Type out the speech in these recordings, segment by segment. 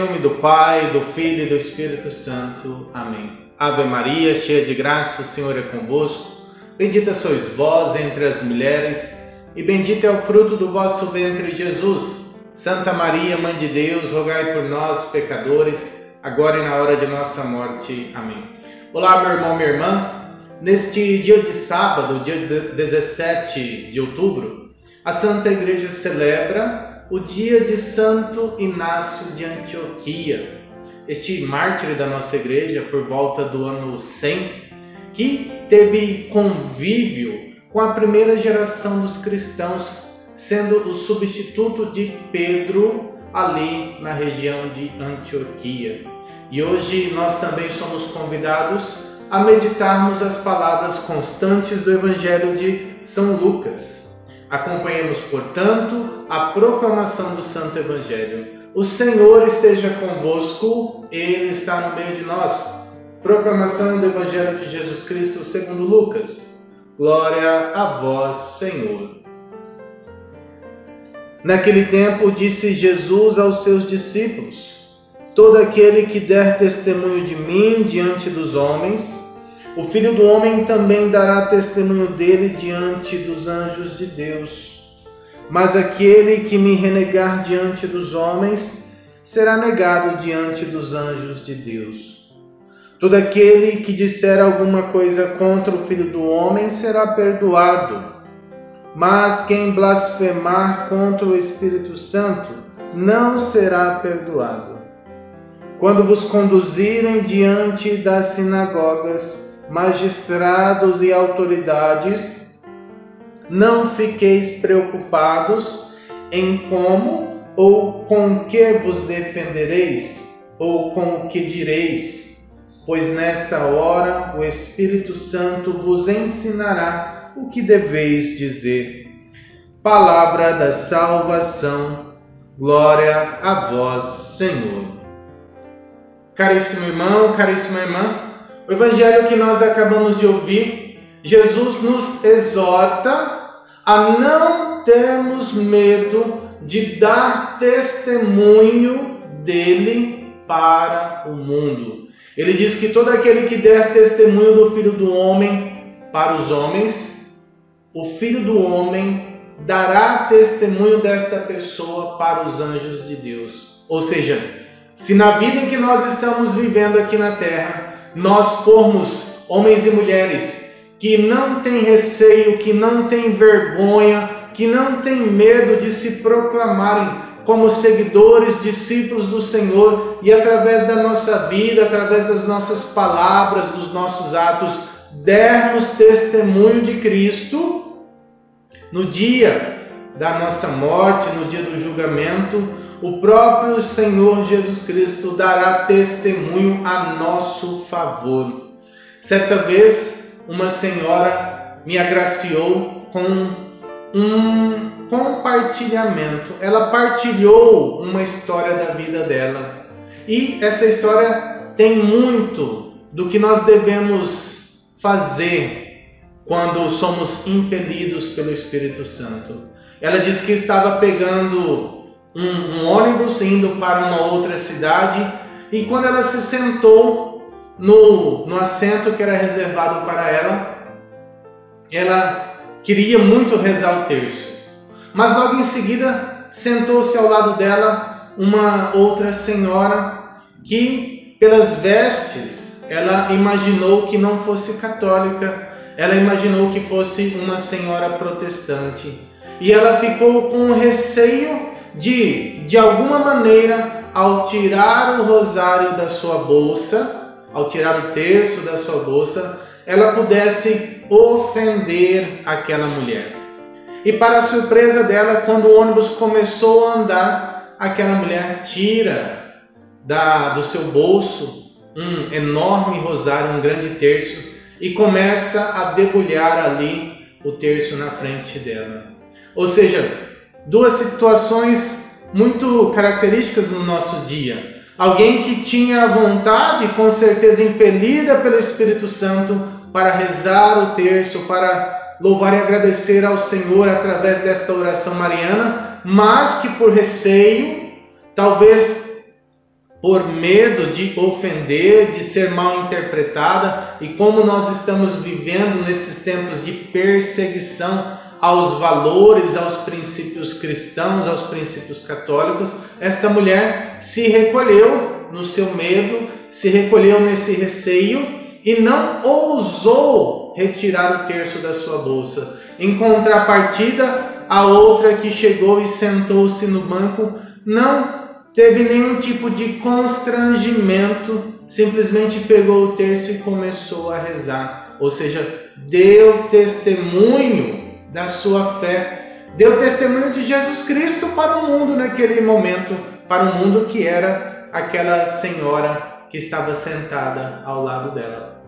nome do Pai, do Filho e do Espírito Santo. Amém. Ave Maria, cheia de graça, o Senhor é convosco. Bendita sois vós entre as mulheres, e bendito é o fruto do vosso ventre, Jesus. Santa Maria, Mãe de Deus, rogai por nós, pecadores, agora e na hora de nossa morte. Amém. Olá, meu irmão, minha irmã. Neste dia de sábado, dia 17 de outubro, a Santa Igreja celebra o dia de Santo Inácio de Antioquia, este mártir da nossa igreja por volta do ano 100, que teve convívio com a primeira geração dos cristãos, sendo o substituto de Pedro ali na região de Antioquia. E hoje nós também somos convidados a meditarmos as palavras constantes do Evangelho de São Lucas. Acompanhemos, portanto, a proclamação do Santo Evangelho. O Senhor esteja convosco, Ele está no meio de nós. Proclamação do Evangelho de Jesus Cristo segundo Lucas. Glória a vós, Senhor. Naquele tempo disse Jesus aos seus discípulos: todo aquele que der testemunho de mim diante dos homens, o Filho do Homem também dará testemunho dele diante dos anjos de Deus. Mas aquele que me renegar diante dos homens será negado diante dos anjos de Deus. Todo aquele que disser alguma coisa contra o Filho do Homem será perdoado. Mas quem blasfemar contra o Espírito Santo não será perdoado. Quando vos conduzirem diante das sinagogas, magistrados e autoridades, não fiqueis preocupados em como ou com que vos defendereis, ou com o que direis, pois nessa hora o Espírito Santo vos ensinará o que deveis dizer. Palavra da salvação, glória a vós, Senhor. Caríssimo irmão, caríssima irmã, o Evangelho que nós acabamos de ouvir, Jesus nos exorta a não termos medo de dar testemunho dele para o mundo. Ele diz que todo aquele que der testemunho do Filho do Homem para os homens, o Filho do Homem dará testemunho desta pessoa para os anjos de Deus. Ou seja, se na vida em que nós estamos vivendo aqui na terra, nós formos homens e mulheres que não têm receio, que não têm vergonha, que não têm medo de se proclamarem como seguidores, discípulos do Senhor, e através da nossa vida, através das nossas palavras, dos nossos atos, dermos testemunho de Cristo, no dia da nossa morte, no dia do julgamento, o próprio Senhor Jesus Cristo dará testemunho a nosso favor. Certa vez, uma senhora me agraciou com um compartilhamento. Ela partilhou uma história da vida dela. E essa história tem muito do que nós devemos fazer quando somos impelidos pelo Espírito Santo. Ela disse que estava pegando um ônibus indo para uma outra cidade, e quando ela se sentou no assento que era reservado para ela queria muito rezar o terço. Mas logo em seguida sentou-se ao lado dela uma outra senhora que, pelas vestes, ela imaginou que não fosse católica, ela imaginou que fosse uma senhora protestante. E ela ficou com receio de alguma maneira, ao tirar o rosário da sua bolsa, ao tirar o terço da sua bolsa, ela pudesse ofender aquela mulher. E para a surpresa dela, quando o ônibus começou a andar, aquela mulher tira do seu bolso um enorme rosário, um grande terço, e começa a debulhar ali o terço na frente dela. Ou seja, duas situações muito características no nosso dia. Alguém que tinha vontade, com certeza impelida pelo Espírito Santo, para rezar o terço, para louvar e agradecer ao Senhor através desta oração mariana, mas que por receio, talvez por medo de ofender, de ser mal interpretada, e como nós estamos vivendo nesses tempos de perseguição aos valores, aos princípios cristãos, aos princípios católicos, esta mulher se recolheu no seu medo, se recolheu nesse receio e não ousou retirar o terço da sua bolsa. Em contrapartida, a outra que chegou e sentou-se no banco não teve nenhum tipo de constrangimento, simplesmente pegou o terço e começou a rezar. Ou seja, deu testemunho da sua fé, deu testemunho de Jesus Cristo para o mundo naquele momento, para o mundo que era aquela senhora que estava sentada ao lado dela.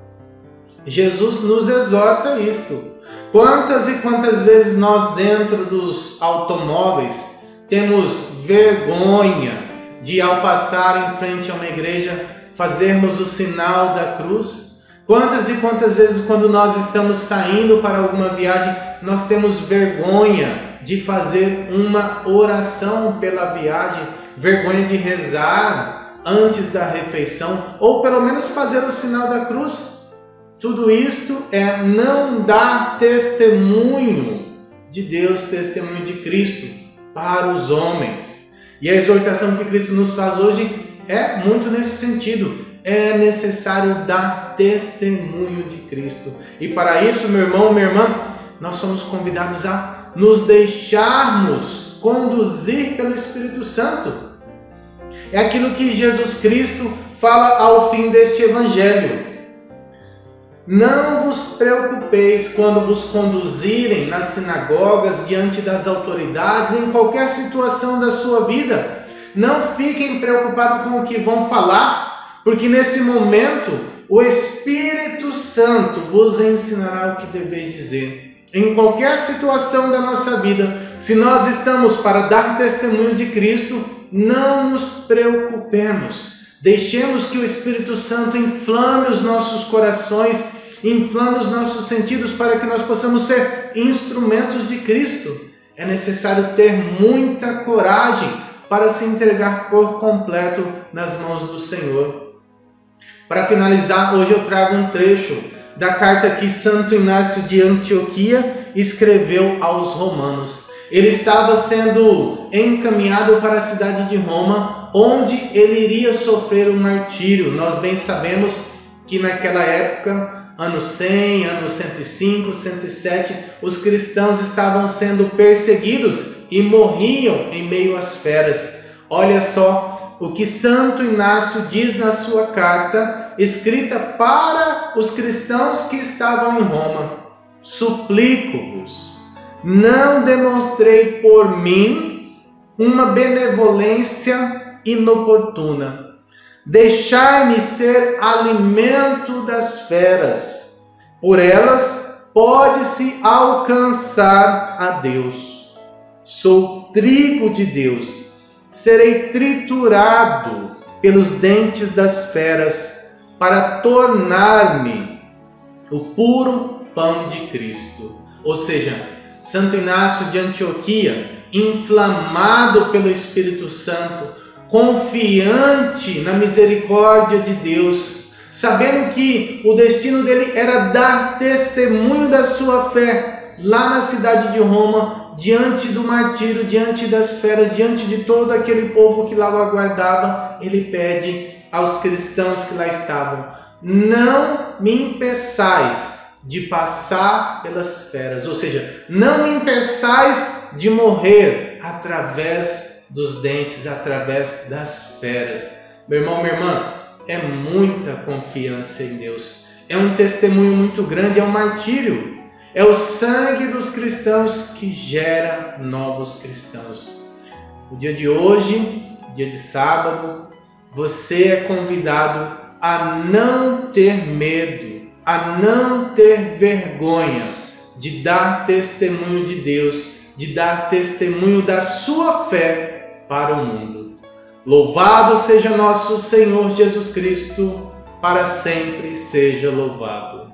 Jesus nos exorta isto. Quantas e quantas vezes nós dentro dos automóveis temos vergonha de, ao passar em frente a uma igreja, fazermos o sinal da cruz? Quantas e quantas vezes, quando nós estamos saindo para alguma viagem, nós temos vergonha de fazer uma oração pela viagem, vergonha de rezar antes da refeição, ou pelo menos fazer o sinal da cruz? Tudo isto é não dar testemunho de Deus, testemunho de Cristo para os homens. E a exortação que Cristo nos faz hoje é muito nesse sentido. É necessário dar testemunho de Cristo. E para isso, meu irmão, minha irmã, nós somos convidados a nos deixarmos conduzir pelo Espírito Santo. É aquilo que Jesus Cristo fala ao fim deste Evangelho. Não vos preocupeis quando vos conduzirem nas sinagogas, diante das autoridades, em qualquer situação da sua vida. Não fiquem preocupados com o que vão falar, porque nesse momento o Espírito Santo vos ensinará o que deveis dizer. Em qualquer situação da nossa vida, se nós estamos para dar testemunho de Cristo, não nos preocupemos. Deixemos que o Espírito Santo inflame os nossos corações, inflame os nossos sentidos para que nós possamos ser instrumentos de Cristo. É necessário ter muita coragem para se entregar por completo nas mãos do Senhor. Para finalizar, hoje eu trago um trecho da carta que Santo Inácio de Antioquia escreveu aos romanos. Ele estava sendo encaminhado para a cidade de Roma, onde ele iria sofrer o martírio. Nós bem sabemos que naquela época, ano 100, ano 105, 107, os cristãos estavam sendo perseguidos e morriam em meio às feras. Olha só o que Santo Inácio diz na sua carta, escrita para os cristãos que estavam em Roma. Suplico-vos, não demonstrei por mim uma benevolência inoportuna. Deixai-me ser alimento das feras. Por elas pode-se alcançar a Deus. Sou trigo de Deus. Serei triturado pelos dentes das feras para tornar-me o puro pão de Cristo. Ou seja, Santo Inácio de Antioquia, inflamado pelo Espírito Santo, confiante na misericórdia de Deus, sabendo que o destino dele era dar testemunho da sua fé lá na cidade de Roma, diante do martírio, diante das feras, diante de todo aquele povo que lá o aguardava, ele pede aos cristãos que lá estavam: não me impeçais de passar pelas feras, ou seja, não me impeçais de morrer através dos dentes, através das feras. Meu irmão, minha irmã, é muita confiança em Deus, é um testemunho muito grande, é um martírio, é o sangue dos cristãos que gera novos cristãos. No dia de hoje, dia de sábado, você é convidado a não ter medo, a não ter vergonha de dar testemunho de Deus, de dar testemunho da sua fé para o mundo. Louvado seja nosso Senhor Jesus Cristo, para sempre seja louvado.